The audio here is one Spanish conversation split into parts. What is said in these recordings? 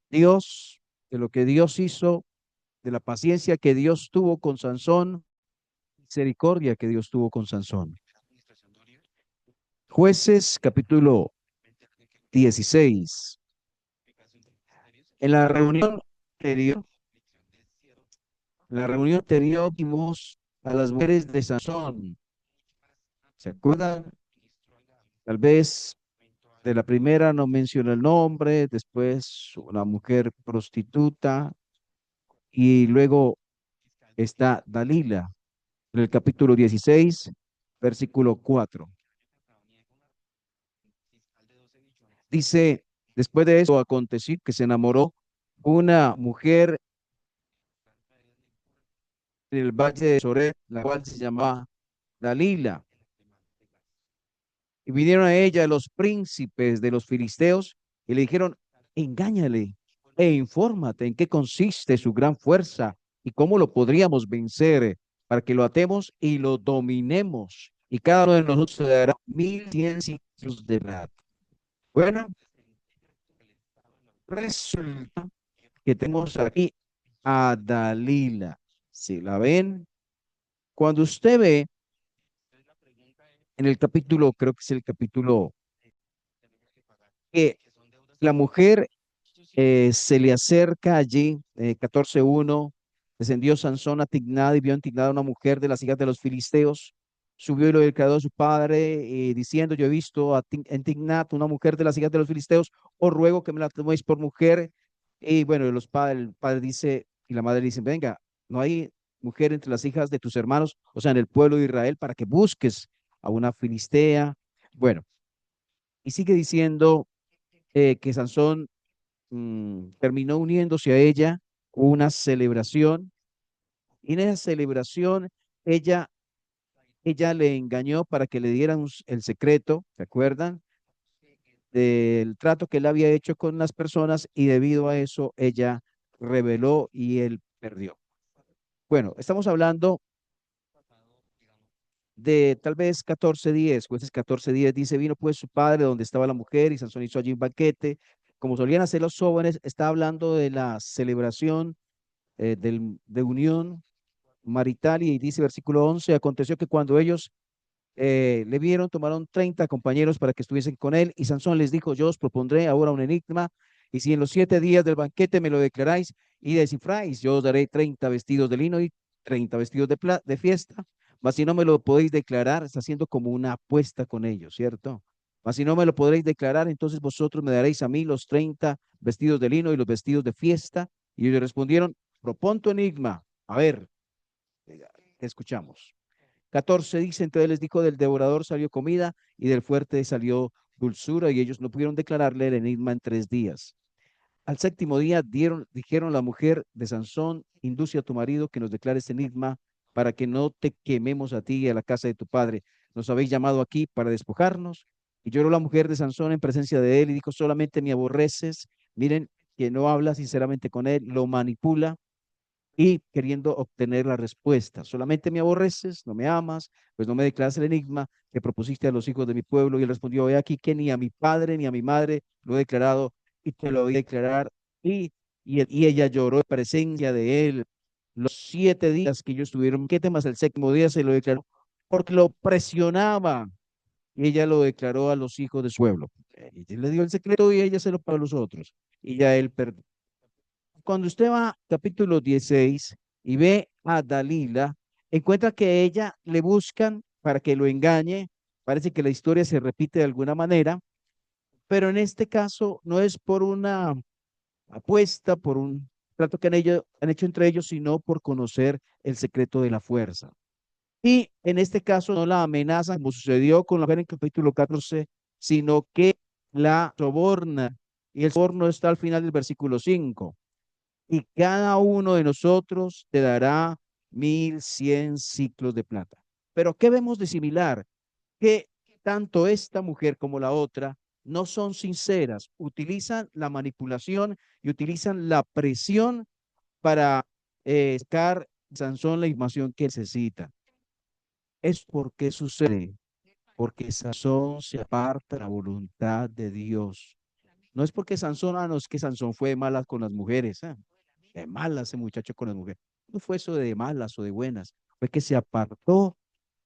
Dios, de lo que Dios hizo, de la paciencia que Dios tuvo con Sansón, misericordia que Dios tuvo con Sansón. Jueces capítulo 16. En la reunión anterior, en la reunión anterior vimos a las mujeres de Sansón. ¿Se acuerdan? Tal vez de la primera no menciona el nombre, después una mujer prostituta y luego está Dalila en el capítulo 16, versículo 4. Dice, después de eso aconteció que se enamoró una mujer en el valle de Soret, la cual se llamaba Dalila. Y vinieron a ella los príncipes de los filisteos y le dijeron, engáñale e infórmate en qué consiste su gran fuerza y cómo lo podríamos vencer para que lo atemos y lo dominemos. Y cada uno de nosotros se dará 1,100 ciclos de plata. Bueno, resulta que tenemos aquí a Dalila. Si la ven, cuando usted ve en el capítulo, creo que es el capítulo que la mujer se le acerca allí, 14:1, descendió Sansón a Timnat y vio en Timnat a una mujer de las hijas de los filisteos, subió y lo declaró a su padre, diciendo, yo he visto en Timnat una mujer de las hijas de los filisteos, os ruego que me la toméis por mujer. Y bueno, el padre dice, y la madre dice, venga, no hay mujer entre las hijas de tus hermanos, o sea, en el pueblo de Israel, para que busques a una filistea. Bueno, y sigue diciendo que Sansón terminó uniéndose a ella una celebración y en esa celebración ella, ella le engañó para que le dieran el secreto, ¿se acuerdan? Del trato que él había hecho con las personas y debido a eso ella reveló y él perdió. Bueno, estamos hablando de tal vez 14:10, jueces 14:10 dice, vino pues su padre donde estaba la mujer y Sansón hizo allí un banquete, como solían hacer los jóvenes, está hablando de la celebración de unión marital y dice versículo 11, aconteció que cuando ellos le vieron, tomaron 30 compañeros para que estuviesen con él y Sansón les dijo, yo os propondré ahora un enigma y si en los 7 días del banquete me lo declaráis y descifráis, yo os daré 30 vestidos de lino y 30 vestidos de fiesta, mas si no me lo podéis declarar, está haciendo como una apuesta con ellos, ¿cierto? Mas si no me lo podréis declarar, entonces vosotros me daréis a mí los 30 vestidos de lino y los vestidos de fiesta. Y ellos respondieron, propon tu enigma. A ver, escuchamos. 14 dice, entonces les dijo, del devorador salió comida y del fuerte salió dulzura y ellos no pudieron declararle el enigma en 3 días. Al séptimo día dijeron la mujer de Sansón, induce a tu marido que nos declare este enigma para que no te quememos a ti y a la casa de tu padre. Nos habéis llamado aquí para despojarnos. Y lloró la mujer de Sansón en presencia de él y dijo, solamente me aborreces. Miren que no habla sinceramente con él, lo manipula y queriendo obtener la respuesta. Solamente me aborreces, no me amas, pues no me declaras el enigma que propusiste a los hijos de mi pueblo. Y él respondió, he aquí que ni a mi padre ni a mi madre lo he declarado y te lo voy a declarar. Y ella lloró en presencia de él los 7 días que ellos estuvieron. ¿Qué temas? El séptimo día se lo declaró porque lo presionaba y ella lo declaró a los hijos de su pueblo. Y le dio el secreto y ella se lo para los otros. Y ya él perdió. Cuando usted va a capítulo 16 y ve a Dalila, encuentra que ella le buscan para que lo engañe. Parece que la historia se repite de alguna manera, pero en este caso no es por una apuesta, por un trato que han hecho entre ellos, sino por conocer el secreto de la fuerza. Y en este caso no la amenazan como sucedió con la mujer en capítulo 14, sino que la soborna. Y el soborno está al final del versículo 5 y cada uno de nosotros te dará 1,100 ciclos de plata. Pero ¿qué vemos de similar? Que tanto esta mujer como la otra no son sinceras, utilizan la manipulación y utilizan la presión para sacar Sansón la información que necesita. Es porque sucede, porque Sansón se aparta de la voluntad de Dios. No es porque Sansón, no es que Sansón fue de malas con las mujeres, de malas ese muchacho con las mujeres. No fue eso de malas o de buenas, fue que se apartó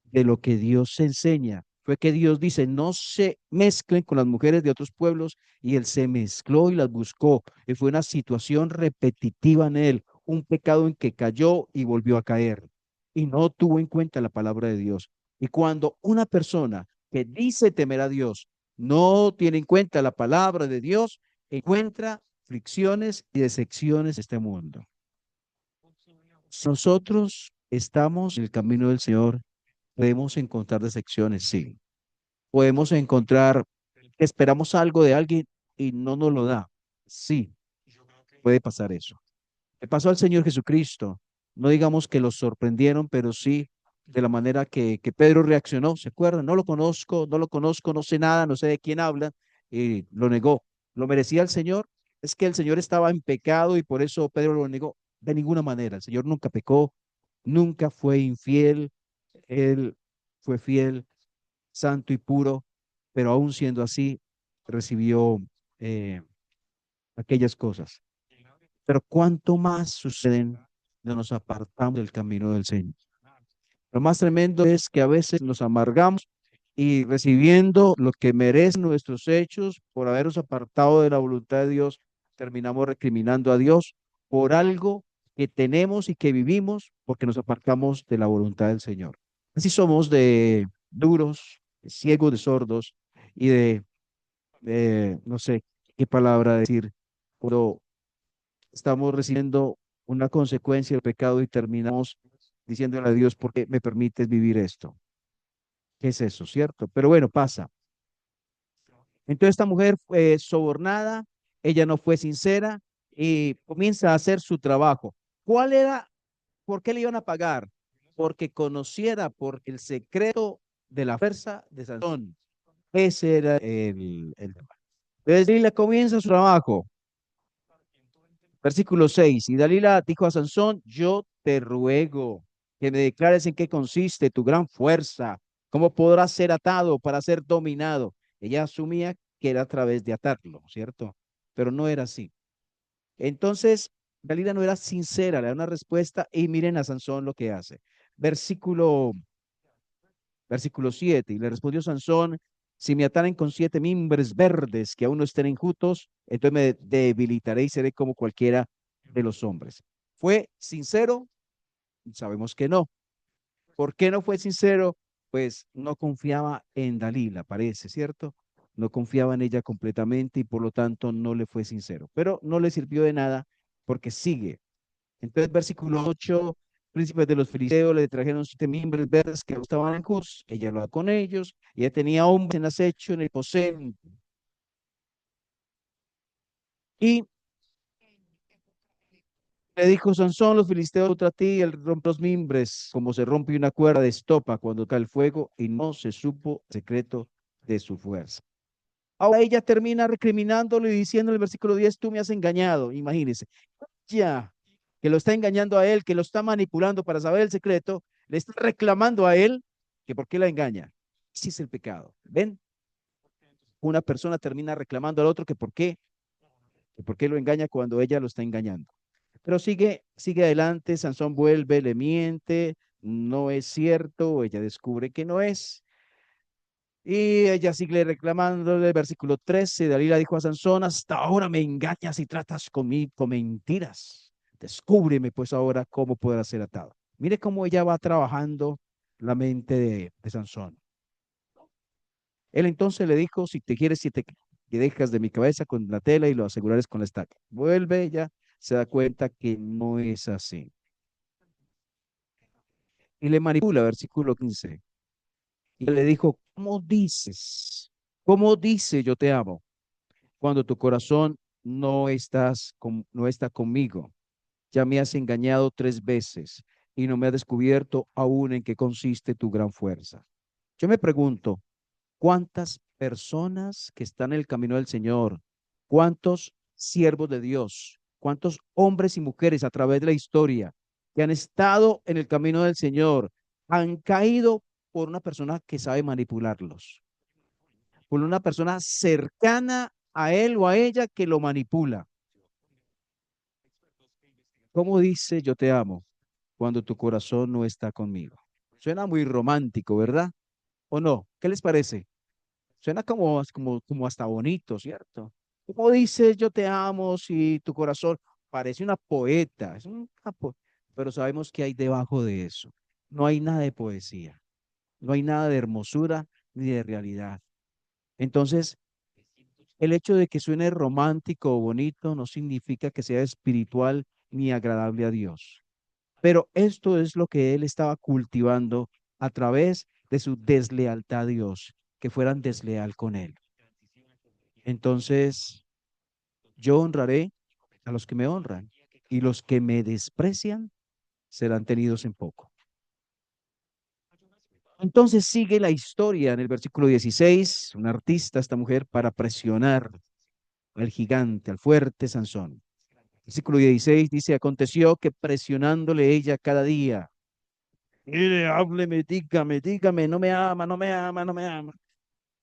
de lo que Dios enseña. Fue que Dios dice, no se mezclen con las mujeres de otros pueblos, y él se mezcló y las buscó. Y fue una situación repetitiva en él, un pecado en que cayó y volvió a caer. Y no tuvo en cuenta la palabra de Dios. Y cuando una persona que dice temer a Dios no tiene en cuenta la palabra de Dios, encuentra fricciones y decepciones en este mundo. Nosotros estamos en el camino del Señor. Podemos encontrar decepciones, sí. Podemos encontrar que esperamos algo de alguien y no nos lo da. Sí, puede pasar eso. Le pasó al Señor Jesucristo. No digamos que los sorprendieron, pero sí de la manera que Pedro reaccionó. ¿Se acuerdan? No lo conozco, no lo conozco, no sé nada, no sé de quién habla. Y lo negó. ¿Lo merecía el Señor? Es que el Señor estaba en pecado y por eso Pedro lo negó. De ninguna manera. El Señor nunca pecó, nunca fue infiel. Él fue fiel, santo y puro, pero aún siendo así, recibió eh, aquellas cosas. Pero cuánto más suceden cuando nos apartamos del camino del Señor. Lo más tremendo es que a veces nos amargamos y recibiendo lo que merecen nuestros hechos por habernos apartado de la voluntad de Dios, terminamos recriminando a Dios por algo que tenemos y que vivimos porque nos apartamos de la voluntad del Señor. Así somos de duros, de ciegos, de sordos y no sé qué palabra decir, pero estamos recibiendo una consecuencia del pecado y terminamos diciéndole a Dios, ¿por qué me permites vivir esto? ¿Qué es eso, cierto? Pero bueno, pasa. Entonces esta mujer fue sobornada, ella no fue sincera y comienza a hacer su trabajo. ¿Cuál era? ¿Por qué le iban a pagar? Porque conociera por el secreto de la fuerza de Sansón. Ese era el tema. Entonces Dalila comienza su trabajo. Versículo 6. Y Dalila dijo a Sansón, yo te ruego que me declares en qué consiste tu gran fuerza, cómo podrás ser atado para ser dominado. Ella asumía que era a través de atarlo, ¿cierto? Pero no era así. Entonces, Dalila no era sincera, le da una respuesta y miren a Sansón lo que hace. Versículo Versículo 7. Y le respondió Sansón, si me ataren con 7 mimbres verdes que aún no estén enjutos, entonces me debilitaré y seré como cualquiera de los hombres. ¿Fue sincero? Sabemos que no. ¿Por qué no fue sincero? Pues no confiaba en Dalila, parece, ¿cierto? No confiaba en ella completamente y por lo tanto no le fue sincero. Pero no le sirvió de nada porque sigue. Entonces, versículo 8, príncipes de los filisteos le trajeron 7 mimbres verdes que estaban en Cus, ella lo da con ellos, y ella tenía hombres en acecho en el aposento. Y le dijo Sansón, los filisteos contra ti, él rompe los mimbres, como se rompe una cuerda de estopa cuando cae el fuego, y no se supo el secreto de su fuerza. Ahora ella termina recriminándolo y diciendo en el versículo 10, tú me has engañado, imagínense. Ya, que lo está engañando a él, que lo está manipulando para saber el secreto, le está reclamando a él que por qué la engaña. Ese es el pecado. ¿Ven? Una persona termina reclamando al otro que por qué lo engaña cuando ella lo está engañando. Pero sigue adelante, Sansón vuelve, le miente, no es cierto, ella descubre que no es. Y ella sigue reclamando el versículo 13. Dalila dijo a Sansón, hasta ahora me engañas y tratas conmigo con mentiras. Descúbreme pues ahora cómo podrá ser atado. Mire cómo ella va trabajando la mente de Sansón. Él entonces le dijo, si te quieres, si te dejas de mi cabeza con la tela y lo asegurarás con la estaca. Vuelve ella, se da cuenta que no es así. Y le manipula, versículo 15. Y le dijo, ¿cómo dices? ¿Cómo dice yo te amo? Cuando tu corazón no está conmigo. Ya me has engañado 3 veces y no me has descubierto aún en qué consiste tu gran fuerza. Yo me pregunto, ¿cuántas personas que están en el camino del Señor, cuántos siervos de Dios, cuántos hombres y mujeres a través de la historia que han estado en el camino del Señor han caído por una persona que sabe manipularlos, por una persona cercana a él o a ella que lo manipula. ¿Cómo dice yo te amo cuando tu corazón no está conmigo? Suena muy romántico, ¿verdad? ¿O no? ¿Qué les parece? Suena como hasta bonito, ¿cierto? ¿Cómo dices yo te amo si tu corazón parece una poeta? Pero sabemos que hay debajo de eso. No hay nada de poesía, no hay nada de hermosura ni de realidad. Entonces, el hecho de que suene romántico o bonito no significa que sea espiritual ni agradable a Dios. Pero esto es lo que él estaba cultivando a través de su deslealtad a Dios, que fueran desleal con él. Entonces, yo honraré a los que me honran y los que me desprecian serán tenidos en poco. Entonces sigue la historia en el versículo 16, un artista, esta mujer, para presionar al gigante, al fuerte Sansón. Versículo 16 dice, aconteció que presionándole ella cada día, mire, hábleme, dígame, dígame, no me ama, no me ama, no me ama.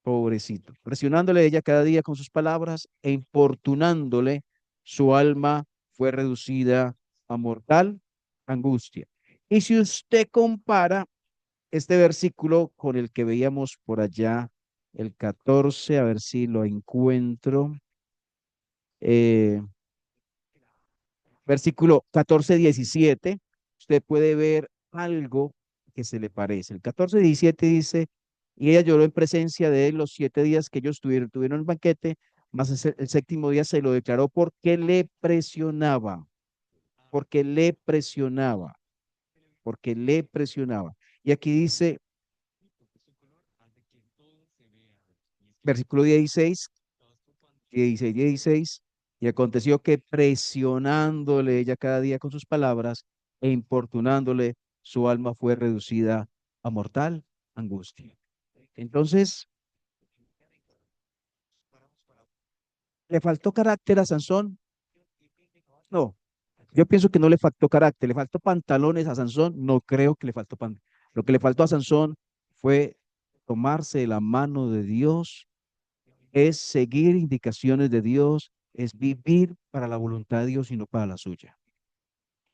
Pobrecito. Presionándole ella cada día con sus palabras e importunándole, su alma fue reducida a mortal angustia. Y si usted compara este versículo con el que veíamos por allá, el 14, a ver si lo encuentro, eh, versículo 14, 17, usted puede ver algo que se le parece. El 14, 17 dice, y ella lloró en presencia de él los 7 días que ellos tuvieron el banquete, más el séptimo día se lo declaró porque le presionaba, porque le presionaba. Y aquí dice, versículo 16, 16, 16, y aconteció que presionándole ella cada día con sus palabras e importunándole, su alma fue reducida a mortal angustia. Entonces, ¿le faltó carácter a Sansón? No, yo pienso que no le faltó carácter, le faltó pantalones a Sansón, no creo que le faltó pan. Lo que le faltó a Sansón fue tomarse la mano de Dios, es seguir indicaciones de Dios, es vivir para la voluntad de Dios y no para la suya.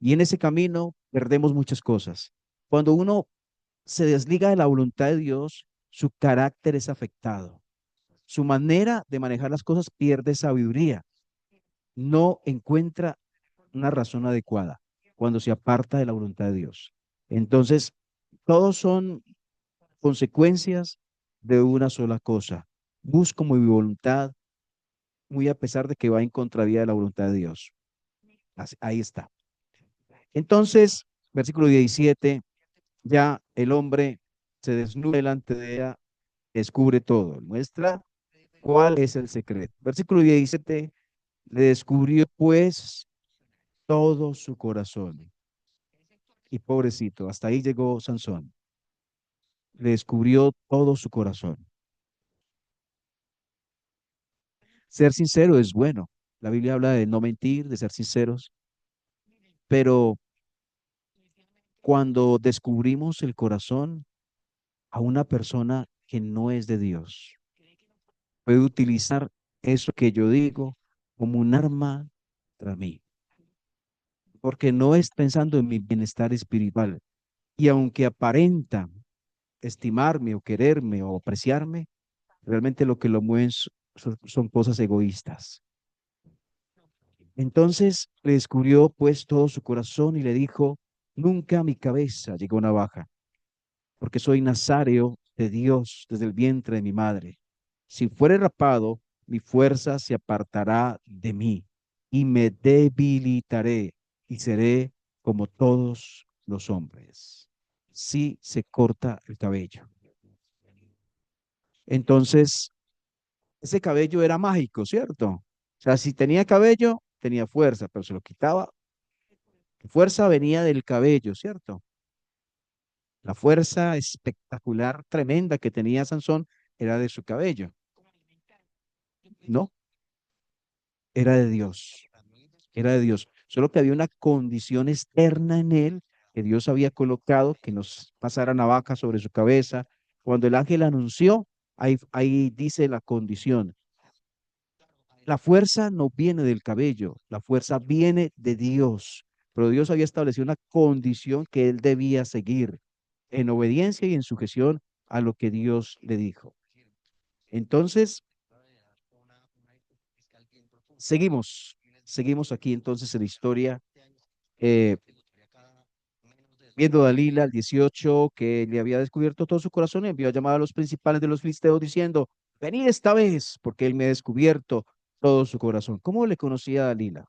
Y en ese camino perdemos muchas cosas. Cuando uno se desliga de la voluntad de Dios, su carácter es afectado. Su manera de manejar las cosas pierde sabiduría. No encuentra una razón adecuada cuando se aparta de la voluntad de Dios. Entonces, todos son consecuencias de una sola cosa. Busco mi voluntad, muy a pesar de que va en contravía de la voluntad de Dios. Ahí está. Entonces, versículo 17, ya el hombre se desnuda delante de ella, descubre todo, muestra cuál es el secreto. Versículo 17, le descubrió pues todo su corazón. Y pobrecito, hasta ahí llegó Sansón. Le descubrió todo su corazón. Ser sincero es bueno. La Biblia habla de no mentir, de ser sinceros, pero cuando descubrimos el corazón a una persona que no es de Dios, puede utilizar eso que yo digo como un arma contra mí, porque no es pensando en mi bienestar espiritual. Y aunque aparenta estimarme o quererme o apreciarme, realmente lo que lo mueven son cosas egoístas. Entonces le descubrió pues todo su corazón y le dijo, nunca a mi cabeza llegó navaja, porque soy nazareo de Dios desde el vientre de mi madre. Si fuere rapado, mi fuerza se apartará de mí y me debilitaré y seré como todos los hombres. Si se corta el cabello. Entonces, ese cabello era mágico, ¿cierto? O sea, si tenía cabello, tenía fuerza, pero se lo quitaba. La fuerza venía del cabello, ¿cierto? La fuerza espectacular, tremenda que tenía Sansón era de su cabello. No, era de Dios, era de Dios. Solo que había una condición externa en él que Dios había colocado, que nos pasara navaja sobre su cabeza. Cuando el ángel anunció, ahí dice la condición. La fuerza no viene del cabello, la fuerza viene de Dios. Pero Dios había establecido una condición que él debía seguir en obediencia y en sujeción a lo que Dios le dijo. Entonces, seguimos aquí entonces en la historia, eh, viendo a Dalila al 18 que le había descubierto todo su corazón, envió a llamar a los principales de los filisteos diciendo, venid esta vez, porque él me ha descubierto todo su corazón. ¿Cómo le conocía a Dalila?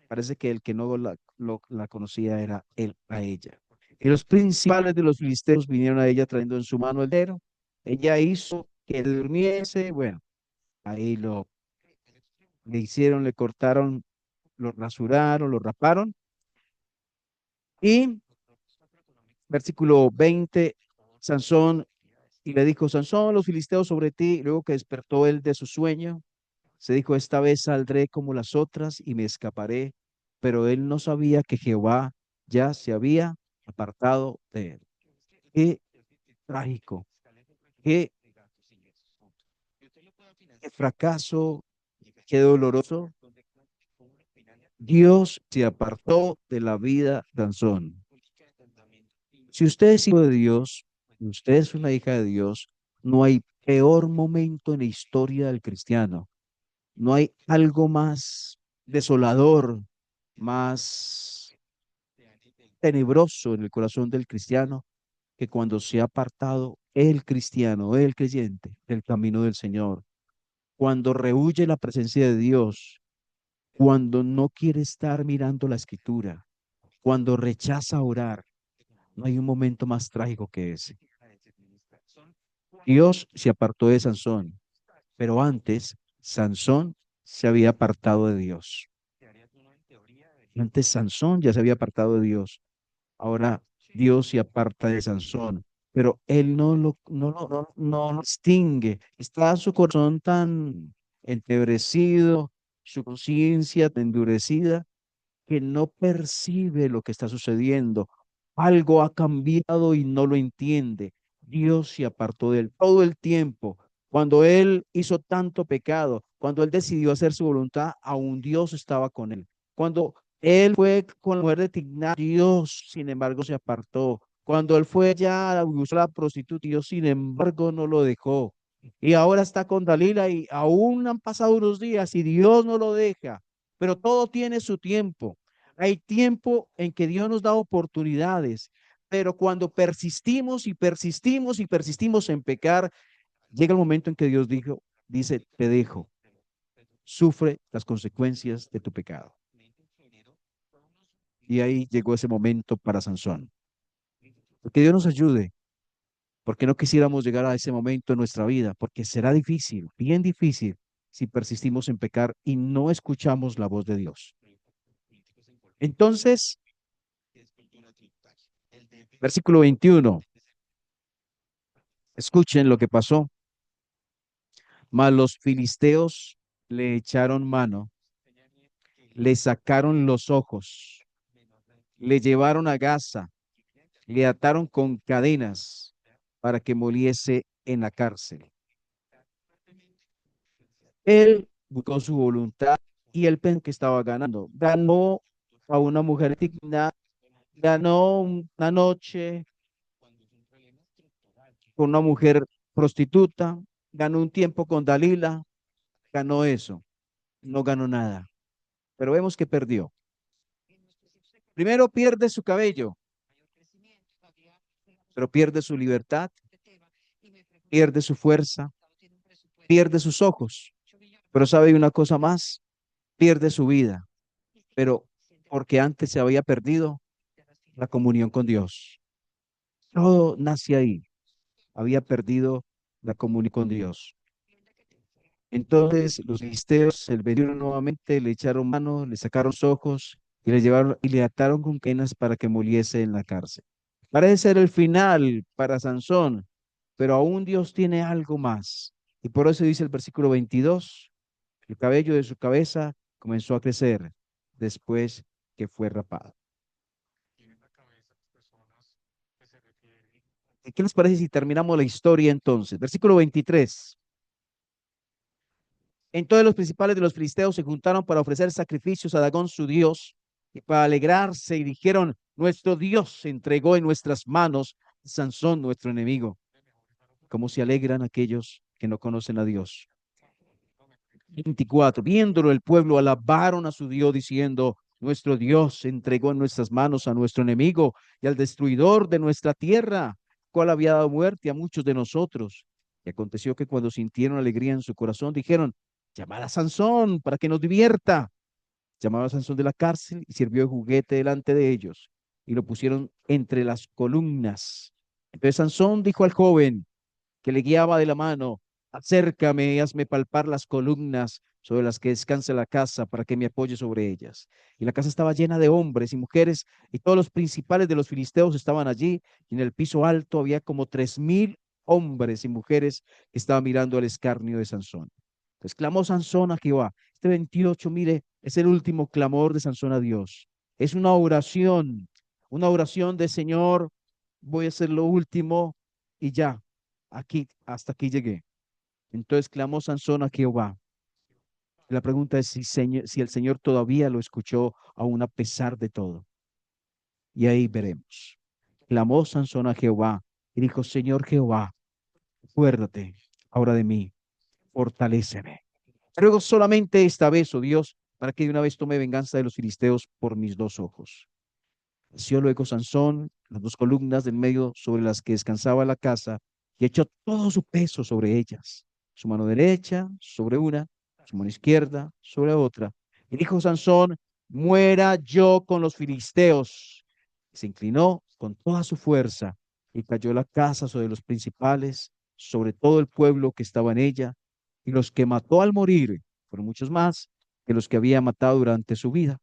Parece que el que no la conocía era él a ella. Y los principales de los filisteos vinieron a ella trayendo en su mano el dedo. Ella hizo que durmiese, bueno, ahí le hicieron, le cortaron, lo rasuraron, lo raparon. Y versículo 20, Sansón, y le dijo, Sansón, los filisteos sobre ti, y luego que despertó él de su sueño, se dijo, esta vez saldré como las otras y me escaparé, pero él no sabía que Jehová ya se había apartado de él. Qué trágico, qué, qué fracaso, qué doloroso. Dios se apartó de la vida de Sansón. Si usted es hijo de Dios, usted es una hija de Dios, no hay peor momento en la historia del cristiano. No hay algo más desolador, más tenebroso en el corazón del cristiano que cuando se ha apartado el cristiano, el creyente, del camino del Señor, cuando rehúye la presencia de Dios, cuando no quiere estar mirando la escritura, cuando rechaza orar. No hay un momento más trágico que ese. Dios se apartó de Sansón, pero antes Sansón se había apartado de Dios. Antes Sansón ya se había apartado de Dios. Ahora Dios se aparta de Sansón, pero él no lo distingue. Está su corazón tan entebrecido, su conciencia tan endurecida, que no percibe lo que está sucediendo. Algo ha cambiado y no lo entiende. Dios se apartó de él todo el tiempo. Cuando él hizo tanto pecado, cuando él decidió hacer su voluntad, aún Dios estaba con él. Cuando él fue con la mujer de Timná, Dios, sin embargo, se apartó. Cuando él fue ya a buscar a la prostituta, Dios, sin embargo, no lo dejó. Y ahora está con Dalila y aún han pasado unos días y Dios no lo deja. Pero todo tiene su tiempo. Hay tiempo en que Dios nos da oportunidades, pero cuando persistimos y persistimos y persistimos en pecar, llega el momento en que dice, te dejo, sufre las consecuencias de tu pecado. Y ahí llegó ese momento para Sansón. Porque Dios nos ayude, porque no quisiéramos llegar a ese momento en nuestra vida, porque será difícil, bien difícil, si persistimos en pecar y no escuchamos la voz de Dios. Entonces, versículo 21, escuchen lo que pasó. Mas los filisteos le echaron mano, le sacaron los ojos, le llevaron a Gaza, le ataron con cadenas para que muriese en la cárcel. Él buscó su voluntad y él pensó que estaba ganando. Ganó a una mujer digna, ganó una noche con una mujer prostituta, ganó un tiempo con Dalila, ganó eso, no ganó nada. Pero vemos que perdió. Primero pierde su cabello, pero pierde su libertad, pierde su fuerza, pierde sus ojos. Pero sabe una cosa más, pierde su vida, pero porque antes se había perdido la comunión con Dios. Todo nace ahí. Había perdido la comunión con Dios. Entonces los filisteos se le vendieron nuevamente, le echaron mano, le sacaron los ojos y le llevaron y le ataron con cadenas para que muriese en la cárcel. Parece ser el final para Sansón, pero aún Dios tiene algo más. Y por eso dice el versículo 22, el cabello de su cabeza comenzó a crecer después que fue rapado. ¿Y qué les parece si terminamos la historia entonces? Versículo 23. Entonces los principales de los filisteos se juntaron para ofrecer sacrificios a Dagón su dios y para alegrarse y dijeron, nuestro Dios se entregó en nuestras manos a Sansón, nuestro enemigo. ¿Cómo se alegran aquellos que no conocen a Dios? 24. Viéndolo el pueblo alabaron a su Dios diciendo, nuestro Dios se entregó en nuestras manos a nuestro enemigo y al destruidor de nuestra tierra, cual había dado muerte a muchos de nosotros. Y aconteció que cuando sintieron alegría en su corazón, dijeron, llamad a Sansón para que nos divierta. Llamaron a Sansón de la cárcel y sirvió de juguete delante de ellos y lo pusieron entre las columnas. Entonces Sansón dijo al joven, que le guiaba de la mano, acércame y hazme palpar las columnas sobre las que descansa la casa para que me apoye sobre ellas. Y la casa estaba llena de hombres y mujeres, y todos los principales de los filisteos estaban allí, y en el piso alto había como 3000 hombres y mujeres que estaban mirando al escarnio de Sansón. Entonces clamó Sansón a Jehová. Este 28, mire, es el último clamor de Sansón a Dios. Es una oración de Señor, voy a hacer lo último y ya, aquí, hasta aquí llegué. Entonces clamó Sansón a Jehová. La pregunta es si el Señor todavía lo escuchó aún a pesar de todo. Y ahí veremos. Clamó Sansón a Jehová y dijo, Señor Jehová, acuérdate ahora de mí, fortaléceme. Ruego solamente esta vez, oh Dios, para que de una vez tome venganza de los filisteos por mis dos ojos. Asió luego Sansón las dos columnas del medio sobre las que descansaba la casa y echó todo su peso sobre ellas, su mano derecha sobre una, su mano izquierda sobre otra. Y dijo Sansón, muera yo con los filisteos. Y se inclinó con toda su fuerza y cayó la casa sobre los principales, sobre todo el pueblo que estaba en ella, y los que mató al morir fueron muchos más que los que había matado durante su vida.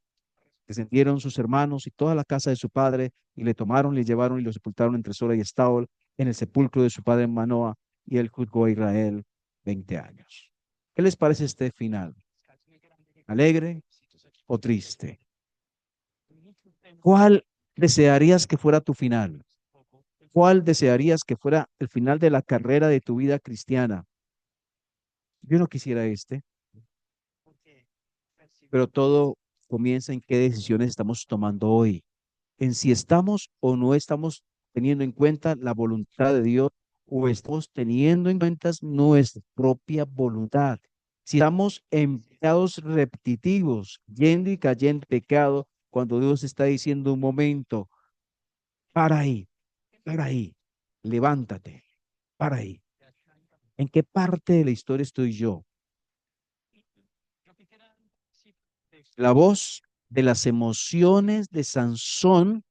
Descendieron sus hermanos y toda la casa de su padre, y le tomaron, le llevaron y lo sepultaron entre Sora y Estaol, en el sepulcro de su padre en Manoa, y él juzgó a Israel 20 años. ¿Qué les parece este final? ¿Alegre o triste? ¿Cuál desearías que fuera tu final? ¿Cuál desearías que fuera el final de la carrera de tu vida cristiana? Yo no quisiera este, pero todo comienza en qué decisiones estamos tomando hoy, en si estamos o no estamos teniendo en cuenta la voluntad de Dios o estamos teniendo en cuenta nuestra propia voluntad. Si estamos en pecados repetitivos, yendo y cayendo en pecado, cuando Dios está diciendo un momento, para ahí, para ahí, levántate, para ahí. ¿En qué parte de la historia estoy yo? La voz de las emociones de Sansón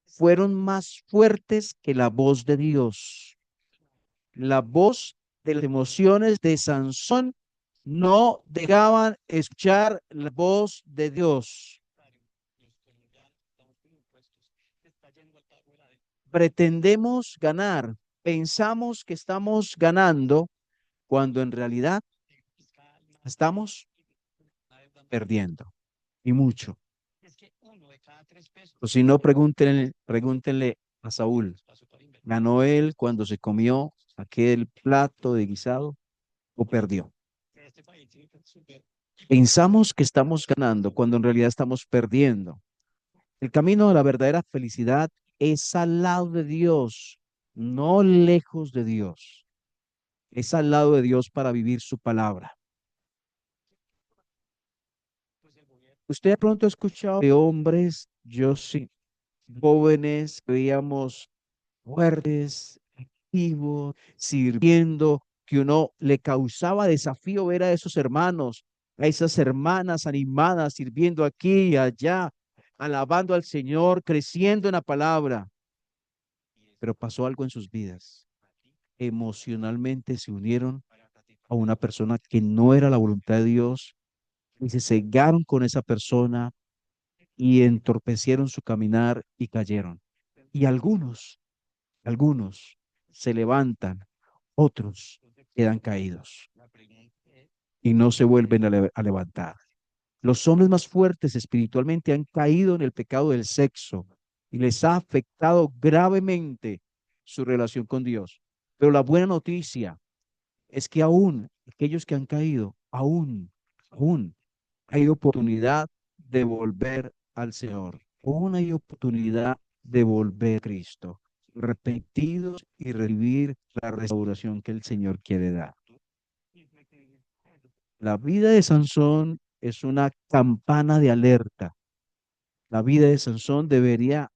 fueron más fuertes que la voz de Dios. La voz de las emociones de Sansón no dejaban escuchar la voz de Dios. Pretendemos ganar, pensamos que estamos ganando cuando en realidad estamos perdiendo y mucho. O si no, pregúntenle a Saúl. ¿Ganó él cuando se comió aquel plato de guisado o perdió? Pensamos que estamos ganando cuando en realidad estamos perdiendo. El camino a la verdadera felicidad es al lado de Dios, no lejos de Dios. Es al lado de Dios para vivir su palabra. Usted de pronto ha escuchado de hombres, yo sí, jóvenes, veíamos fuertes, activos, sirviendo, que uno le causaba desafío ver a esos hermanos, a esas hermanas animadas, sirviendo aquí y allá, alabando al Señor, creciendo en la palabra. Pero pasó algo en sus vidas. Emocionalmente se unieron a una persona que no era la voluntad de Dios y se cegaron con esa persona y entorpecieron su caminar y cayeron. Y algunos se levantan, otros quedan caídos y no se vuelven a levantar. Los hombres más fuertes espiritualmente han caído en el pecado del sexo y les ha afectado gravemente su relación con Dios. Pero la buena noticia es que aún aquellos que han caído aún, aún hay oportunidad de volver al Señor. Aún hay oportunidad de volver a Cristo, arrepentidos y recibir la restauración que el Señor quiere dar. La vida de Sansón es una campana de alerta. La vida de Sansón debería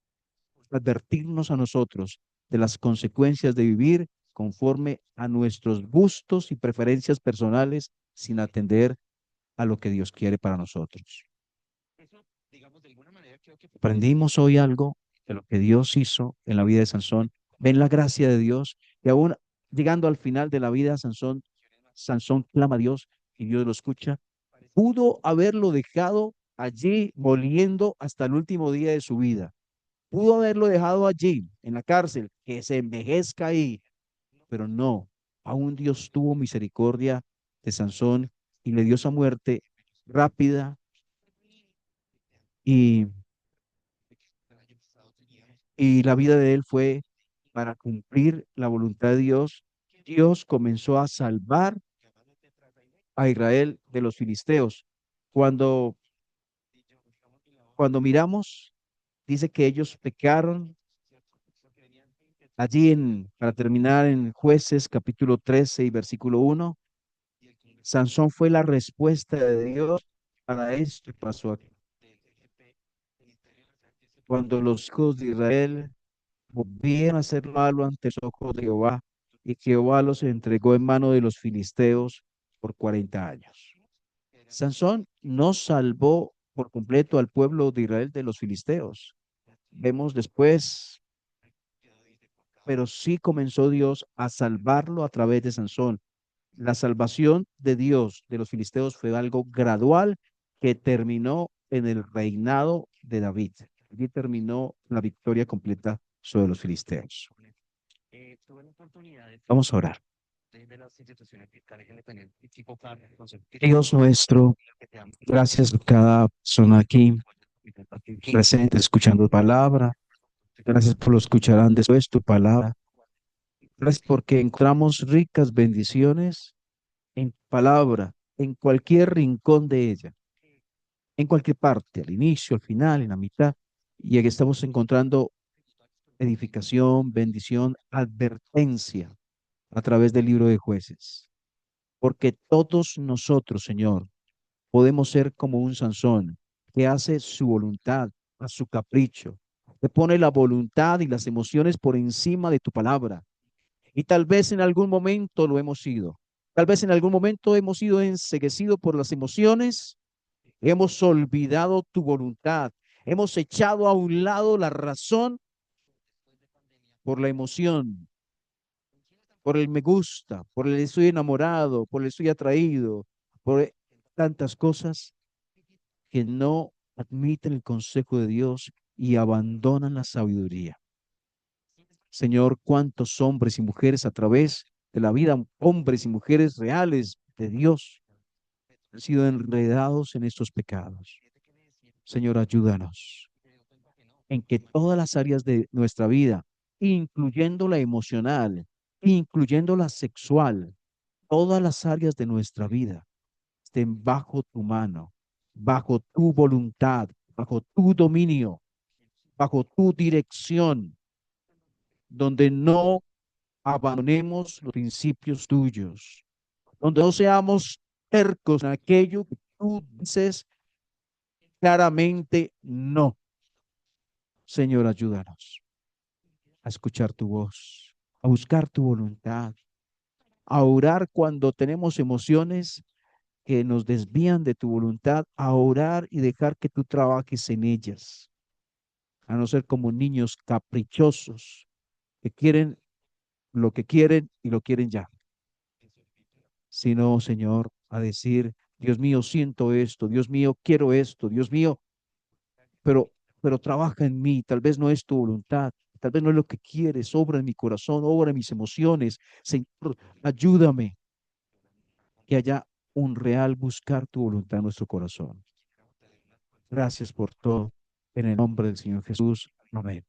advertirnos a nosotros de las consecuencias de vivir conforme a nuestros gustos y preferencias personales sin atender a lo que Dios quiere para nosotros. Aprendimos hoy algo de lo que Dios hizo en la vida de Sansón. Ven la gracia de Dios y aún llegando al final de la vida de Sansón, Sansón clama a Dios y Dios lo escucha. Pudo haberlo dejado allí moliendo hasta el último día de su vida. Pudo haberlo dejado allí en la cárcel, que se envejezca ahí, pero no. Aún Dios tuvo misericordia de Sansón y le dio esa muerte rápida y la vida de él fue para cumplir la voluntad de Dios. Dios comenzó a salvar a Israel de los filisteos. Cuando, cuando miramos, dice que ellos pecaron allí para terminar en Jueces capítulo 13 y versículo 1. Sansón fue la respuesta de Dios para esto que pasó aquí. Cuando los hijos de Israel volvieron a hacer malo ante los ojos de Jehová, y Jehová los entregó en mano de los filisteos por 40 años. Sansón no salvó por completo al pueblo de Israel de los filisteos. Vemos después, pero sí comenzó Dios a salvarlo a través de Sansón. La salvación de Dios de los filisteos fue algo gradual que terminó en el reinado de David. Allí terminó la victoria completa sobre los filisteos. Vamos a orar. Dios nuestro, gracias por cada persona aquí presente escuchando tu palabra. Gracias por lo escucharán después tu palabra. Gracias porque encontramos ricas bendiciones en tu palabra, en cualquier rincón de ella, en cualquier parte, al inicio, al final, en la mitad. Y aquí estamos encontrando edificación, bendición, advertencia a través del libro de Jueces. Porque todos nosotros, Señor, podemos ser como un Sansón que hace su voluntad a su capricho, que pone la voluntad y las emociones por encima de tu palabra. Y tal vez en algún momento lo hemos sido. Tal vez en algún momento hemos sido enseguecidos por las emociones, hemos olvidado tu voluntad, hemos echado a un lado la razón por la emoción, por el me gusta, por el estoy enamorado, por el estoy atraído, por tantas cosas que no admiten el consejo de Dios y abandonan la sabiduría. Señor, cuántos hombres y mujeres a través de la vida, hombres y mujeres reales de Dios, han sido enredados en estos pecados. Señor, ayúdanos en que todas las áreas de nuestra vida, incluyendo la emocional, incluyendo la sexual, todas las áreas de nuestra vida estén bajo tu mano, bajo tu voluntad, bajo tu dominio, bajo tu dirección, donde no abandonemos los principios tuyos, donde no seamos tercos en aquello que tú dices claramente no. Señor, ayúdanos a escuchar tu voz, a buscar tu voluntad, a orar cuando tenemos emociones que nos desvían de tu voluntad, a orar y dejar que tú trabajes en ellas, a no ser como niños caprichosos que quieren lo que quieren y lo quieren ya, sino, Señor, a decir, Dios mío, siento esto, Dios mío, quiero esto, Dios mío, pero, pero trabaja en mí, tal vez no es tu voluntad, tal vez no es lo que quieres, obra en mi corazón, obra en mis emociones, Señor, ayúdame, que haya un real buscar tu voluntad en nuestro corazón. Gracias por todo, en el nombre del Señor Jesús, amén.